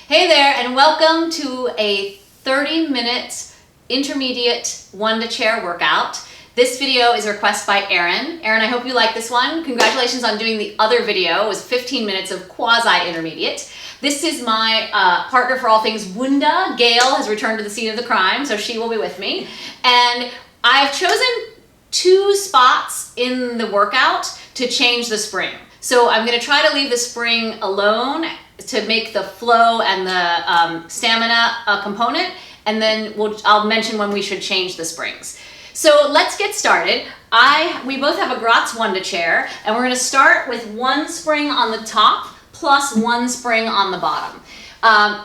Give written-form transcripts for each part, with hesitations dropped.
Hey there, and welcome to a 30-minute intermediate Wunda Chair workout. This video is a request by Erin. Erin, I hope you like this one. Congratulations on doing the other video. It was 15 minutes of quasi-intermediate. This is my partner for all things Wunda. Gail has returned to the scene of the crime, so she will be with me. And I've chosen 2 spots in the workout to change the spring. So I'm going to try to leave the spring alone to make the flow and the stamina a component, and then I'll mention when we should change the springs. So let's get started. We both have a Pilates Wunda chair, and we're going to start with 1 spring on the top plus 1 spring on the bottom.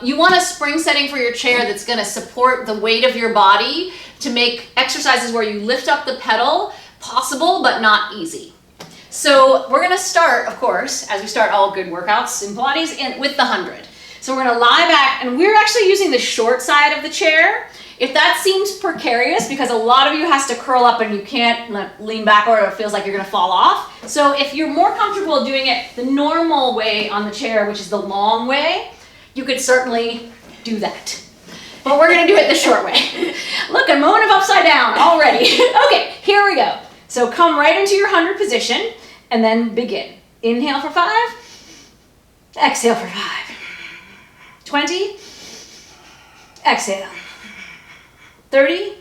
You want a spring setting for your chair that's going to support the weight of your body to make exercises where you lift up the pedal possible but not easy. So we're going to start, of course, as we start all good workouts in Pilates, with the 100. So we're going to lie back, and we're actually using the short side of the chair. If that seems precarious, because a lot of you has to curl up and you can't lean back or it feels like you're going to fall off. So if you're more comfortable doing it the normal way on the chair, which is the long way, you could certainly do that. But we're going to do it the short way. Look, a moment of upside down already. Okay, here we go. So come right into your 100 position. And then begin. Inhale for 5. Exhale for 5. 20. Exhale. 30.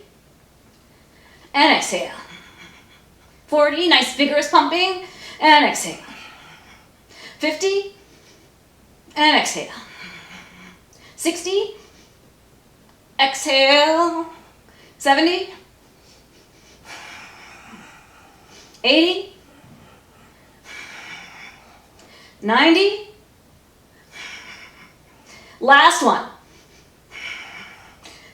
And exhale. 40. Nice vigorous pumping. And exhale. 50. And exhale. 60. Exhale. 70. 80. 90. Last one.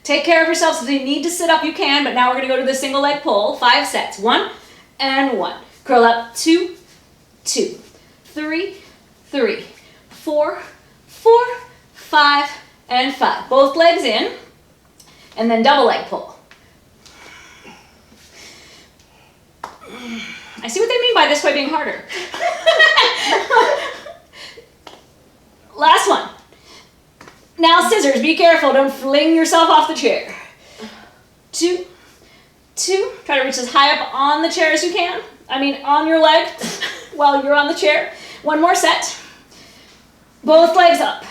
Take care of yourself. So if you need to sit up, you can, but now we're going to go to the single leg pull. 5 sets. 1 and 1. Curl up. 2, 2, 3, 3, 4, 4, 5, and 5. Both legs in, and then double leg pull. I see what they mean by this way being harder. Last one. Now scissors, be careful, don't fling yourself off the chair. 2, 2, try to reach as high up on the chair as you can. On your leg while you're on the chair. 1 more set. Both legs up.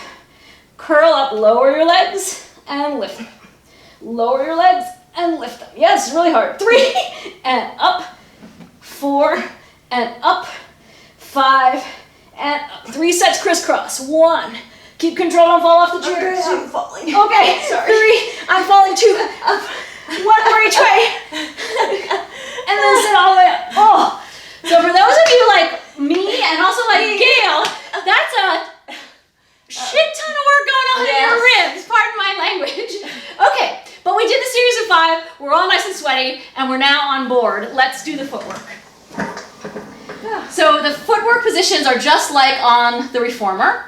Curl up, lower your legs and lift them. Lower your legs and lift them. Yes, really hard. 3 and up. 4 and up. 5 and up. 3 sets crisscross. 1. Keep control, don't fall off the chair. Okay, I'm falling. Okay, Sorry. 3. I'm falling 2. Up. 1 more each way. And then sit all the way up. Oh. So for those of you like me and also like Gail, that's a shit ton of work going on in your ribs. Pardon my language. Okay, but we did the series of 5. We're all nice and sweaty, and we're now on board. Let's do the footwork. So the footwork positions are just like on the reformer.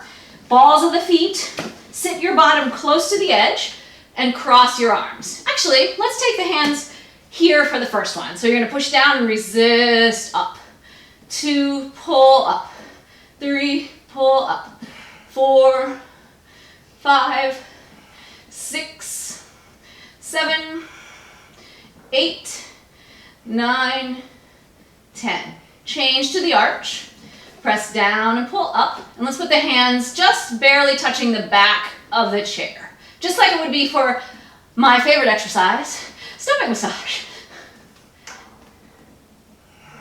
Balls of the feet, sit your bottom close to the edge, and cross your arms. Actually, let's take the hands here for the first one. So you're going to push down and resist up. 2, pull up. 3, pull up. 4, 5, 6, 7, 8, 9, 10. Change to the arch. Press down and pull up. And let's put the hands just barely touching the back of the chair. Just like it would be for my favorite exercise, stomach massage.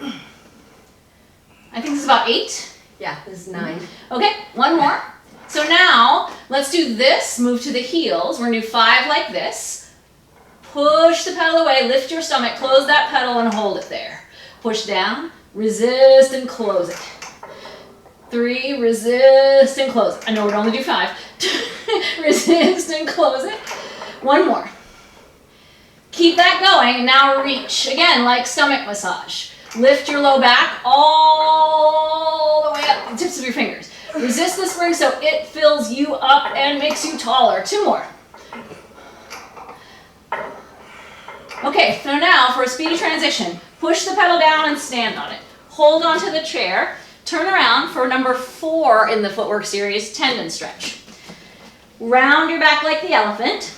I think this is about 8. Yeah, this is 9. Okay, 1 more. So now, let's do this. Move to the heels. We're going to do 5 like this. Push the pedal away, lift your stomach, close that pedal and hold it there. Push down, resist and close it. 3, resist and close it. I know we'd only do 5. Resist and close it. 1 more. Keep that going, and now reach. Again, like stomach massage. Lift your low back all the way up, the tips of your fingers. Resist the spring so it fills you up and makes you taller. 2 more. Okay, so now for a speedy transition, push the pedal down and stand on it. Hold onto the chair. Turn around for number 4 in the Footwork series, Tendon Stretch. Round your back like the elephant.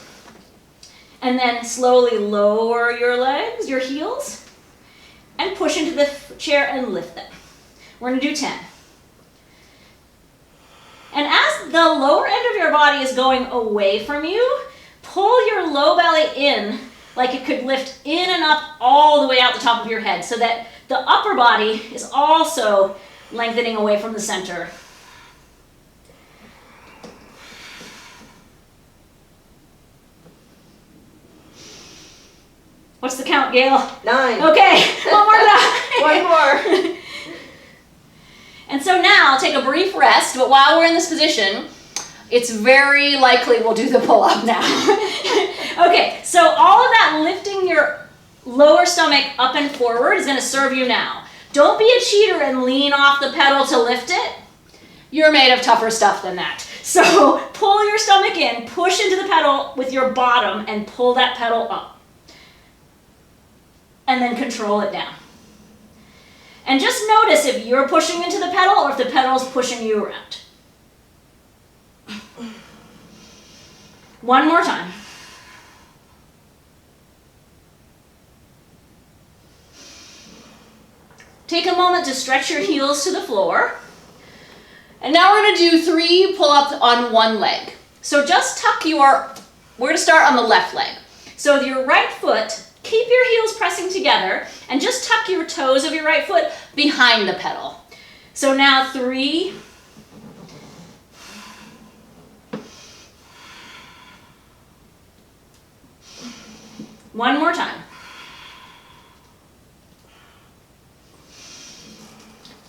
And then slowly lower your legs, your heels, and push into the chair and lift them. We're going to do 10. And as the lower end of your body is going away from you, pull your low belly in like it could lift in and up all the way out the top of your head so that the upper body is also lengthening away from the center. What's the count, Gail? 9. Okay, one more time. One more. And so now, take a brief rest, but while we're in this position, it's very likely we'll do the pull-up now. Okay, so all of that lifting your lower stomach up and forward is going to serve you now. Don't be a cheater and lean off the pedal to lift it. You're made of tougher stuff than that. So pull your stomach in, push into the pedal with your bottom, and pull that pedal up. And then control it down. And just notice if you're pushing into the pedal or if the pedal is pushing you around. One more time. Take a moment to stretch your heels to the floor. And now we're going to do 3 pull-ups on one leg. So just tuck we're going to start on the left leg. So with your right foot, keep your heels pressing together and just tuck your toes of your right foot behind the pedal. So now 3. One more time.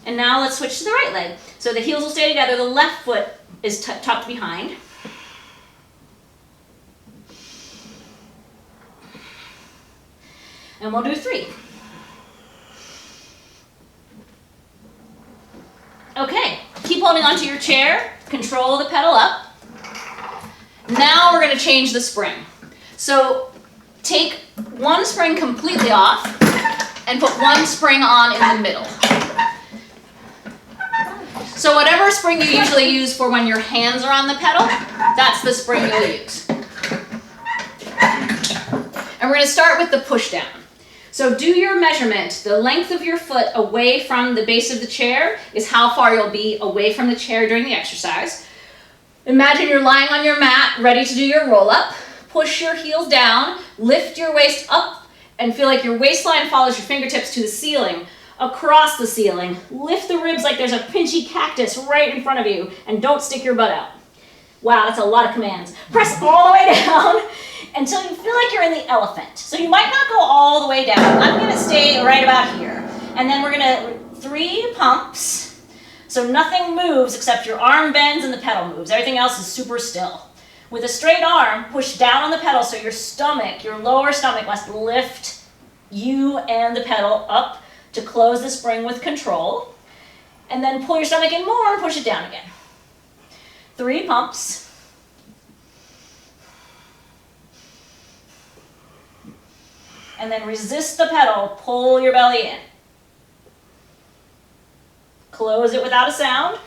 And now let's switch to the right leg. So the heels will stay together, the left foot is tucked behind. And we'll do 3. Okay, keep holding onto your chair, control the pedal up. Now we're going to change the spring. So take one spring completely off and put one spring on in the middle. So whatever spring you usually use for when your hands are on the pedal, that's the spring you'll use. And we're going to start with the push down. So do your measurement. The length of your foot away from the base of the chair is how far you'll be away from the chair during the exercise. Imagine you're lying on your mat, ready to do your roll-up. Push your heels down, lift your waist up, and feel like your waistline follows your fingertips to the ceiling, across the ceiling. Lift the ribs like there's a pinchy cactus right in front of you, and don't stick your butt out. Wow, that's a lot of commands. Press all the way down until you feel like you're in the elephant. So you might not go all the way down. I'm going to stay right about here. And then we're going to 3 pumps. So nothing moves except your arm bends and the pedal moves. Everything else is super still. With a straight arm, push down on the pedal so your stomach, your lower stomach must lift you and the pedal up to close the spring with control. And then pull your stomach in more and push it down again. 3 pumps. And then resist the pedal, pull your belly in. Close it without a sound.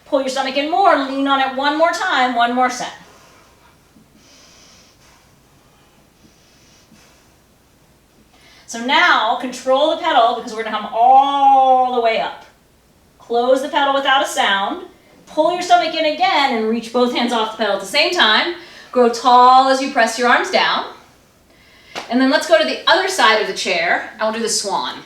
Pull your stomach in more, lean on it one more time, one more set. So now, control the pedal because we're going to come all the way up. Close the pedal without a sound. Pull your stomach in again and reach both hands off the pedal at the same time. Grow tall as you press your arms down. And then let's go to the other side of the chair and we'll do the swan.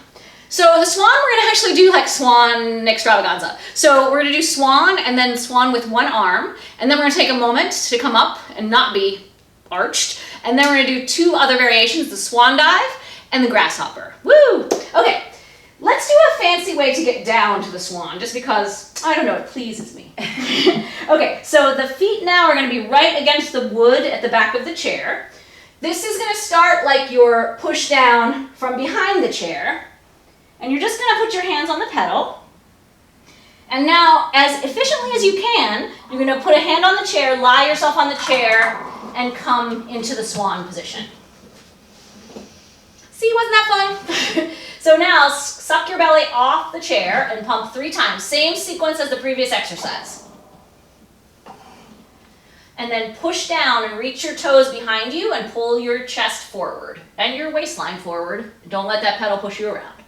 So the swan, we're going to actually do like swan extravaganza. So we're going to do swan and then swan with one arm. And then we're going to take a moment to come up and not be arched. And then we're going to do 2 other variations, the swan dive and the grasshopper. Woo! Okay, let's do a fancy way to get down to the swan, just because, I don't know, it pleases me. Okay, so the feet now are going to be right against the wood at the back of the chair. This is going to start like your push down from behind the chair. And you're just going to put your hands on the pedal. And now, as efficiently as you can, you're going to put a hand on the chair, lie yourself on the chair, and come into the swan position. See, wasn't that fun? So now, suck your belly off the chair and pump 3 times. Same sequence as the previous exercise. And then push down and reach your toes behind you and pull your chest forward and your waistline forward. Don't let that pedal push you around.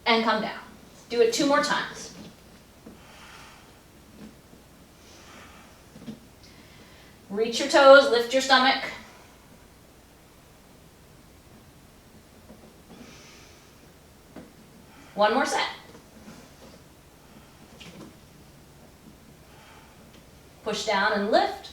And come down. Do it 2 more times. Reach your toes, lift your stomach. One more set. Push down and lift.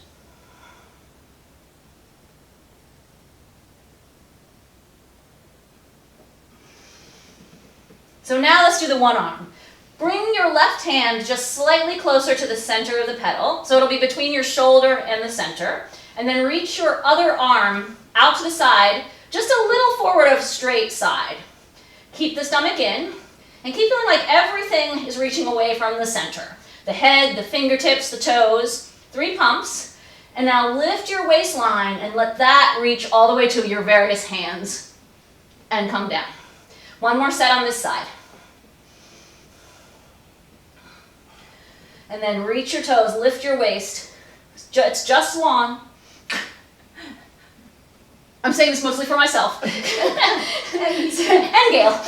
So now let's do the one arm. Bring your left hand just slightly closer to the center of the pedal, so it'll be between your shoulder and the center, and then reach your other arm out to the side, just a little forward of straight side. Keep the stomach in, and keep feeling like everything is reaching away from the center. The head, the fingertips, the toes, 3 pumps, and now lift your waistline and let that reach all the way to your various hands, and come down. One more set on this side. And then reach your toes, lift your waist. It's just Swan. I'm saying this mostly for myself. and Gail.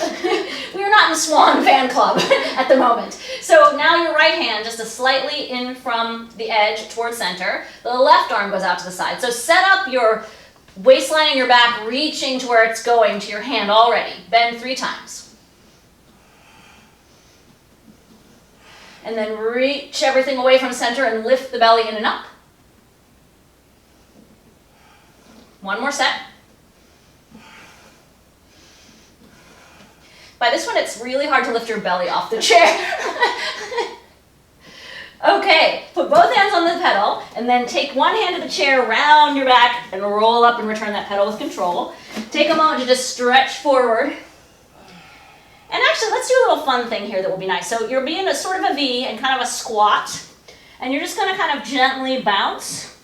We are not in the Swan fan club at the moment. So now your right hand just slightly in from the edge towards center. The left arm goes out to the side. So set up your waistline and your back reaching to where it's going to your hand already. Bend 3 times. And then reach everything away from center and lift the belly in and up. One more set. By this one, it's really hard to lift your belly off the chair. Okay, put both hands on the pedal, and then take one hand of the chair around your back and roll up and return that pedal with control. Take a moment to just stretch forward. And actually, let's do a little fun thing here that will be nice. So you're being a sort of a V and kind of a squat, and you're just gonna kind of gently bounce.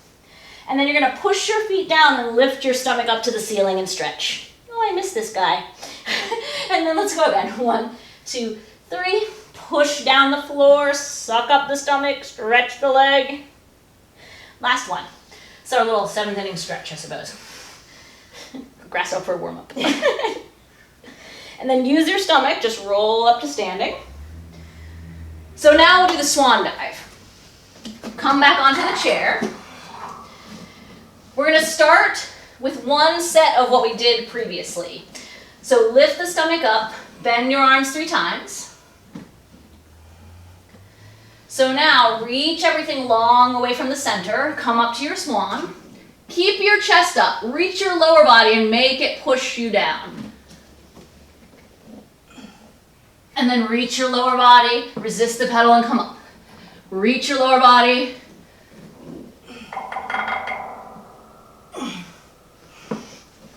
And then you're gonna push your feet down and lift your stomach up to the ceiling and stretch. Oh, I missed this guy. And then let's go again. 1, 2, 3. Push down the floor, suck up the stomach, stretch the leg. Last one. So our little 7th inning stretch, I suppose. Grasshopper warm-up. And then use your stomach, just roll up to standing. So now we'll do the Swan Dive. Come back onto the chair. We're gonna start with 1 set of what we did previously. So lift the stomach up, bend your arms 3 times. So now reach everything long away from the center, come up to your swan. Keep your chest up, reach your lower body and make it push you down. And then reach your lower body, resist the pedal and come up. Reach your lower body.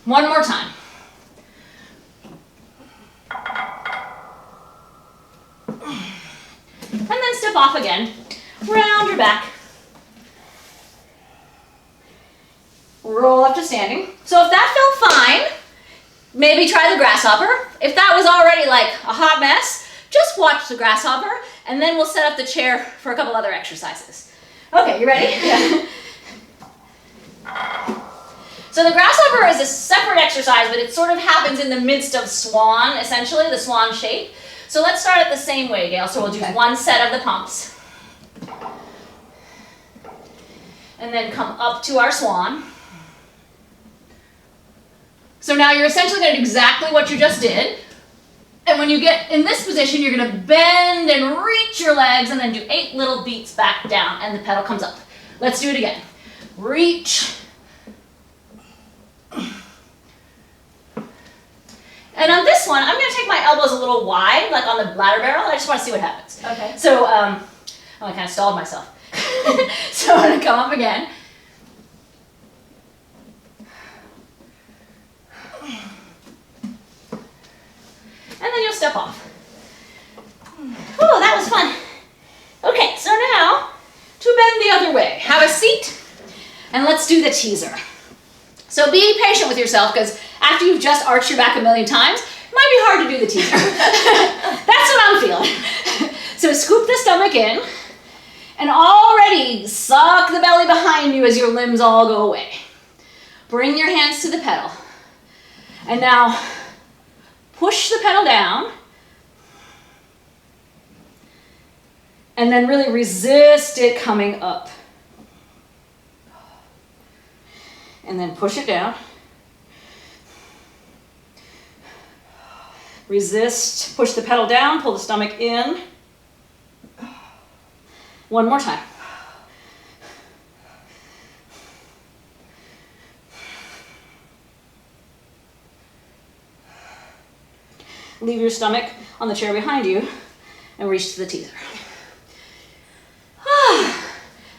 One more time. And then step off again. Round your back. Roll up to standing. So if that felt fine, maybe try the Grasshopper. If that was already like a hot mess, just watch the Grasshopper, and then we'll set up the chair for a couple other exercises. Okay, you ready? Yeah. So the Grasshopper is a separate exercise, but it sort of happens in the midst of Swan, essentially, the Swan shape. So let's start it the same way, Gail. So we'll do 1 set of the pumps. And then come up to our Swan. So now you're essentially going to do exactly what you just did. And when you get in this position, you're going to bend and reach your legs and then do 8 little beats back down and the pedal comes up. Let's do it again. Reach. And on this one, I'm going to take my elbows a little wide, like on the ladder barrel. I just want to see what happens. Okay. So, I kind of stalled myself. So I'm going to come up again. And then you'll step off. Oh, that was fun. Okay, so now to bend the other way. Have a seat, and let's do the teaser. So be patient with yourself, because after you've just arched your back a million times, it might be hard to do the teaser. That's what I'm feeling. So scoop the stomach in, And already suck the belly behind you as your limbs all go away. Bring your hands to the pedal. And now push the pedal down. And then really resist it coming up. And then push it down. Resist, push the pedal down, pull the stomach in. One more time. Leave your stomach on the chair behind you and reach to the teaser.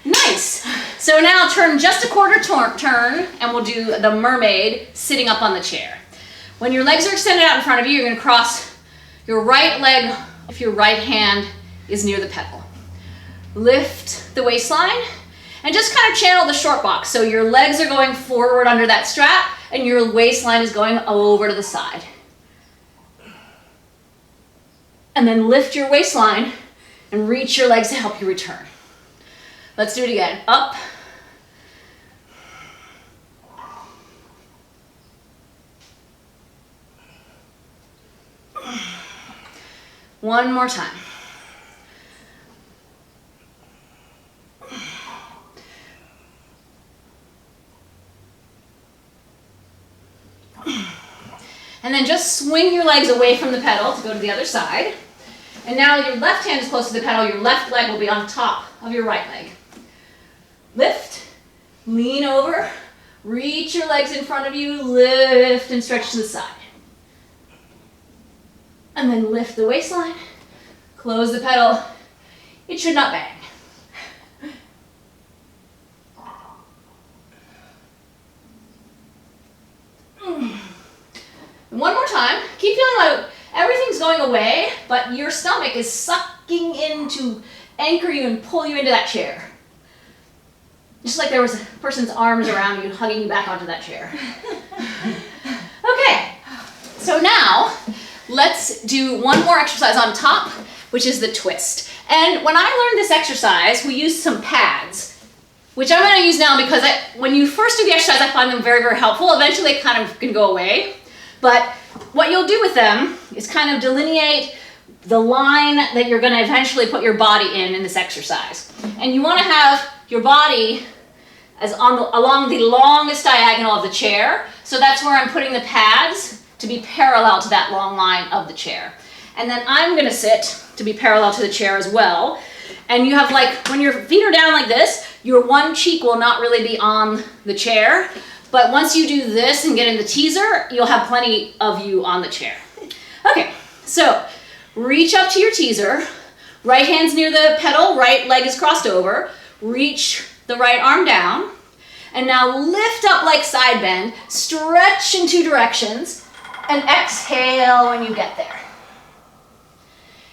Nice. So now turn just a quarter turn and we'll do the mermaid sitting up on the chair. When your legs are extended out in front of you, you're going to cross your right leg if your right hand is near the pedal. Lift the waistline and just kind of channel the short box. So your legs are going forward under that strap and your waistline is going over to the side. And then lift your waistline and reach your legs to help you return. Let's do it again. Up. One more time. And then just swing your legs away from the pedal to go to the other side. And now your left hand is close to the pedal, your left leg will be on top of your right leg. Lift, lean over, reach your legs in front of you, lift and stretch to the side. And then lift the waistline, close the pedal. It should not bang. And one more time. Keep feeling like everything's going away, but your stomach is sucking in to anchor you and pull you into that chair. Just like there was a person's arms around you, hugging you back onto that chair. Okay, so now let's do one more exercise on top, which is the twist. And when I learned this exercise, we used some pads, which I'm going to use now because when you first do the exercise, I find them very, very helpful. Eventually, they kind of can go away. But what you'll do with them is kind of delineate the line that you're going to eventually put your body in this exercise. And you want to have your body along the longest diagonal of the chair. So that's where I'm putting the pads to be parallel to that long line of the chair. And then I'm going to sit to be parallel to the chair as well. And you have when your feet are down like this, your one cheek will not really be on the chair. But once you do this and get in the teaser, you'll have plenty of you on the chair. Okay, so reach up to your teaser. Right hand's near the pedal, right leg is crossed over. Reach the right arm down. And now lift up like side bend. Stretch in two directions. And exhale when you get there.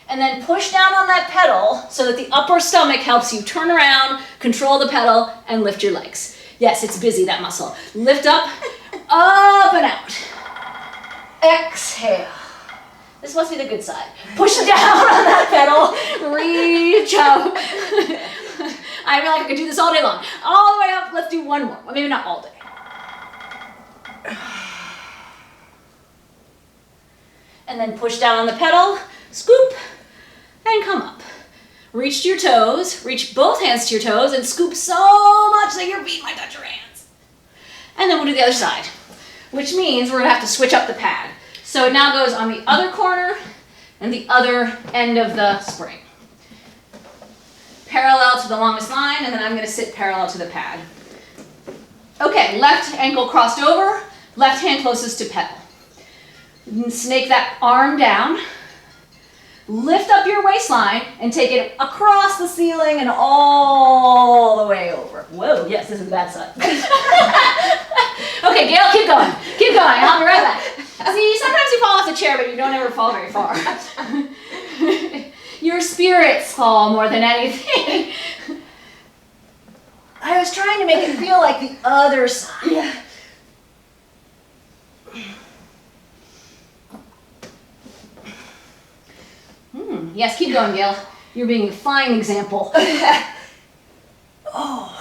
And then push down on that pedal so that the upper stomach helps you turn around, control the pedal, and lift your legs. Yes, it's busy, that muscle. Lift up, up and out. Exhale. This must be the good side. Push down on that pedal, reach up. I feel like I could do this all day long. All the way up, let's do one more. Well, maybe not all day. And then push down on the pedal, scoop, and come up. Reach to your toes, reach both hands to your toes, and scoop so much that your feet might touch your hands. And then we'll do the other side, which means we're gonna have to switch up the pad. So it now goes on the other corner and the other end of the spring. Parallel to the longest line, and then I'm gonna sit parallel to the pad. Okay, left ankle crossed over, left hand closest to pedal. Snake that arm down. Lift up your waistline and take it across the ceiling and all the way over. Whoa, yes, this is the bad side. Okay, Gail, keep going. Keep going, I'll be right back. See, sometimes you fall off the chair, but you don't ever fall very far. Your spirits fall more than anything. I was trying to make it feel like the other side. Yeah. Yes, keep going, Gail. You're being a fine example. Oh.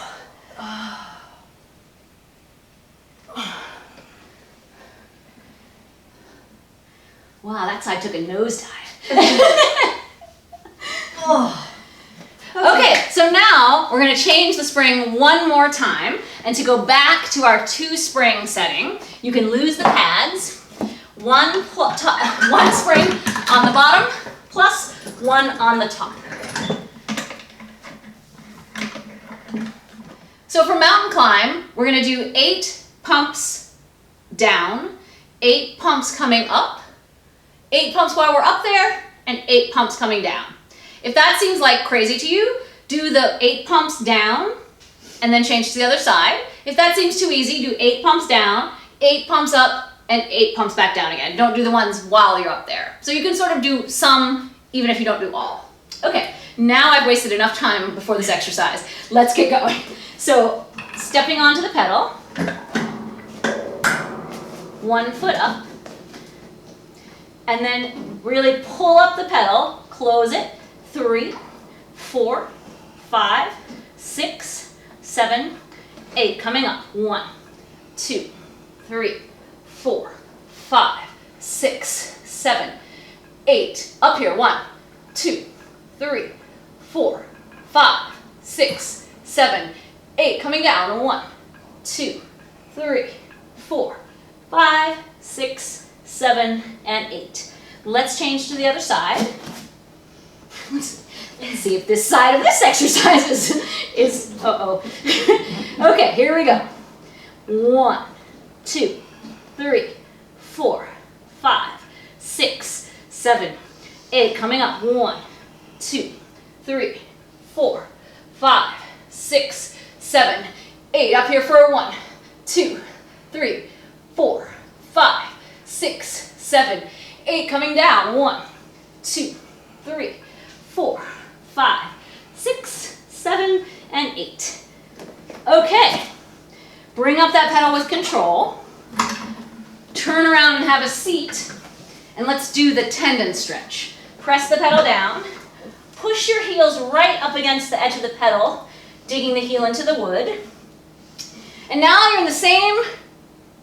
Wow, that side took a nosedive. Oh. Okay, so now we're going to change the spring one more time, and to go back to our 2 spring setting, you can lose the pads. One spring on the bottom plus 1 on the top. So for mountain climb, we're going to do 8 pumps down, 8 pumps coming up, 8 pumps while we're up there, and 8 pumps coming down. If that seems like crazy to you, do the 8 pumps down and then change to the other side. If that seems too easy, do 8 pumps down, 8 pumps up, and 8 pumps back down again. Don't do the ones while you're up there. So you can sort of do some even if you don't do all. Okay, now I've wasted enough time before this exercise. Let's get going. So stepping onto the pedal, 1 foot up, and then really pull up the pedal, close it, 3, 4, 5, 6, 7, 8, coming up, 1, 2, 3, 4, 5, 6, 7, 8, up here, 1, 2, 3, 4, 5, 6, 7, 8, coming down, 1, 2, 3, 4, 5, 6, 7, and 8. Let's change to the other side. Let's see if this side of this exercise is Okay, here we go. 1, 2, 3, 4, 5, 6, 7, 8. Coming up. 1, 2, 3, 4, 5, 6, 7, 8. Up here for 1, 2, 3, 4, 5, 6, 7, 8. Coming down. 1, 2, 3, 4, 5, 6, 7, and 8. Okay. Bring up that pedal with control. Turn around and have a seat. And let's do the tendon stretch. Press the pedal down. Push your heels right up against the edge of the pedal, digging the heel into the wood. And now you're in the same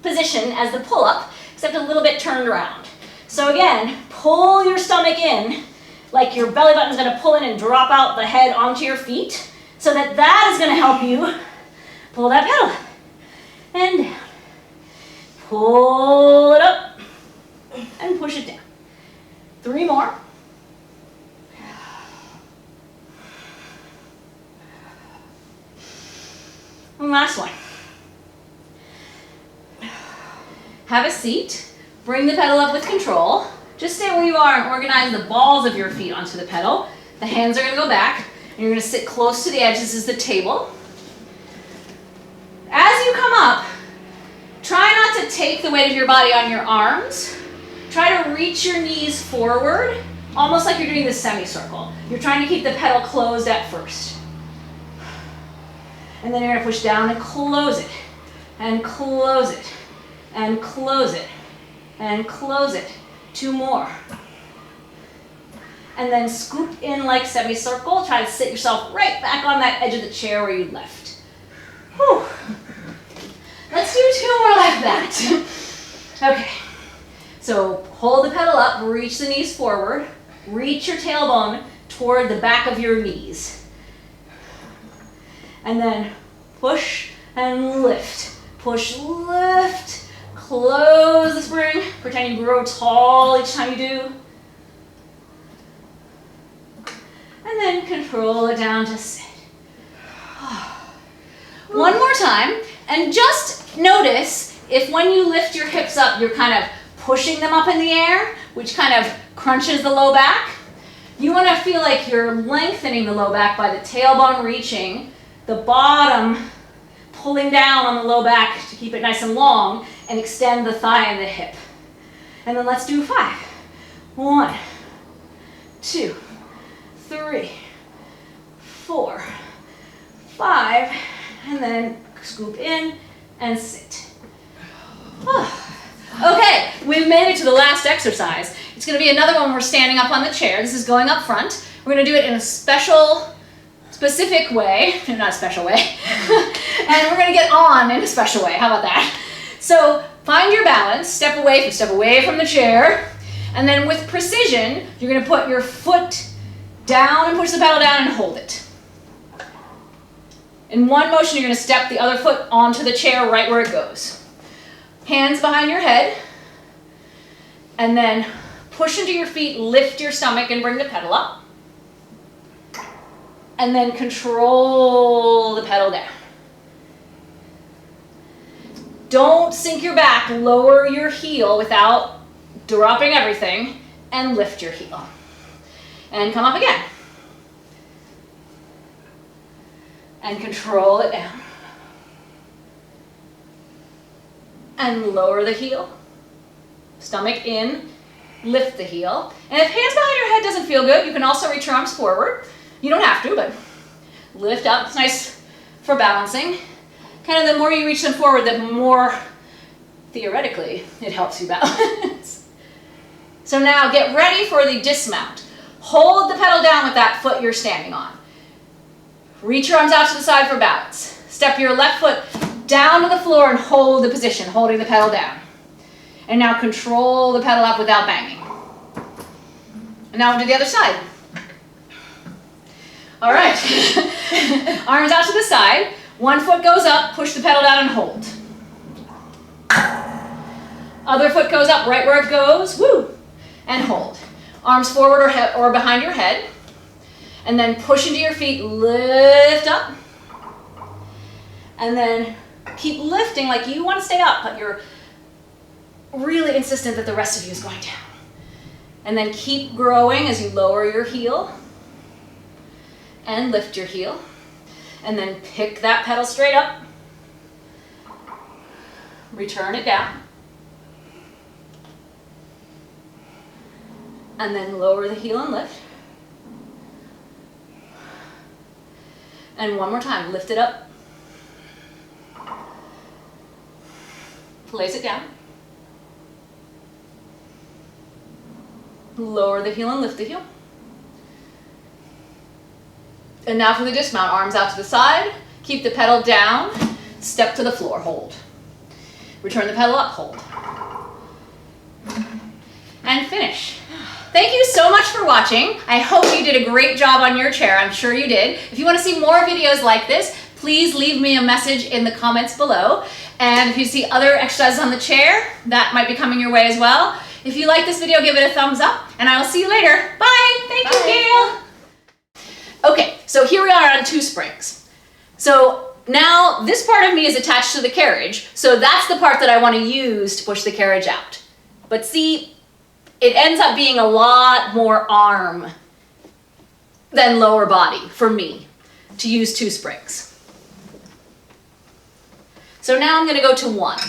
position as the pull-up, except a little bit turned around. So again, pull your stomach in, like your belly button is going to pull in and drop out the head onto your feet, so that is going to help you pull that pedal up and down. Pull it up and push it down. 3 more. And last one. Have a seat. Bring the pedal up with control. Just stay where you are and organize the balls of your feet onto the pedal. The hands are going to go back, and you're going to sit close to the edge. This is the table. As you come up, try not to take the weight of your body on your arms. Try to reach your knees forward, almost like you're doing the semicircle. You're trying to keep the pedal closed at first. And then you're going to push down and close it, and close it, and close it, and close it. 2 more. And then scoop in like semicircle. Try to sit yourself right back on that edge of the chair where you left. Whew. Let's do 2 more like that. Okay. So hold the pedal up, reach the knees forward, reach your tailbone toward the back of your knees. And then push and lift. Push, lift. Close the spring. Pretend you grow tall each time you do. And then control it down to sit. One more time. And just notice if when you lift your hips up, you're kind of pushing them up in the air, which kind of crunches the low back. You want to feel like you're lengthening the low back by the tailbone reaching, the bottom pulling down on the low back to keep it nice and long, and extend the thigh and the hip. And then let's do 5. 1, 2, 3, 4, 5, and then scoop in and sit. Okay, we've made it to the last exercise. It's going to be another one where we're standing up on the chair. This is going up front. We're going to do it in a special specific way, not a special way, and we're gonna get on in a special way. How about that? So find your balance, step away from the chair, and then with precision, you're gonna put your foot down and push the pedal down and hold it. In one motion, you're gonna step the other foot onto the chair right where it goes. Hands behind your head, and then push into your feet, lift your stomach and bring the pedal up. And then control the pedal down. Don't sink your back, lower your heel without dropping everything, and lift your heel. And come up again. And control it down. And lower the heel. Stomach in, lift the heel. And if hands behind your head doesn't feel good, you can also reach your arms forward. You don't have to, but lift up. It's nice for balancing. Kind of the more you reach them forward, the more, theoretically, it helps you balance. So now get ready for the dismount. Hold the pedal down with that foot you're standing on. Reach your arms out to the side for balance. Step your left foot down to the floor and hold the position, holding the pedal down. And now control the pedal up without banging. And now to the other side. All right. Arms out to the side. One foot goes up, push the pedal down and hold. Other foot goes up right where it goes, woo, and hold. Arms forward or behind your head. And then push into your feet, lift up. And then keep lifting like you want to stay up, but you're really insistent that the rest of you is going down. And then keep growing as you lower your heel and lift your heel. And then pick that pedal straight up. Return it down. And then lower the heel and lift. And one more time, lift it up. Place it down. Lower the heel and lift the heel. And now for the dismount, arms out to the side, keep the pedal down, step to the floor, hold. Return the pedal up, hold. And finish. Thank you so much for watching. I hope you did a great job on your chair. I'm sure you did. If you want to see more videos like this, please leave me a message in the comments below. And if you see other exercises on the chair, that might be coming your way as well. If you like this video, give it a thumbs up, and I will see you later. Bye. Thank you, Gail. Okay, so here we are on 2 springs. So now this part of me is attached to the carriage, so that's the part that I want to use to push the carriage out. But see, it ends up being a lot more arm than lower body for me to use 2 springs. So now I'm going to go to 1.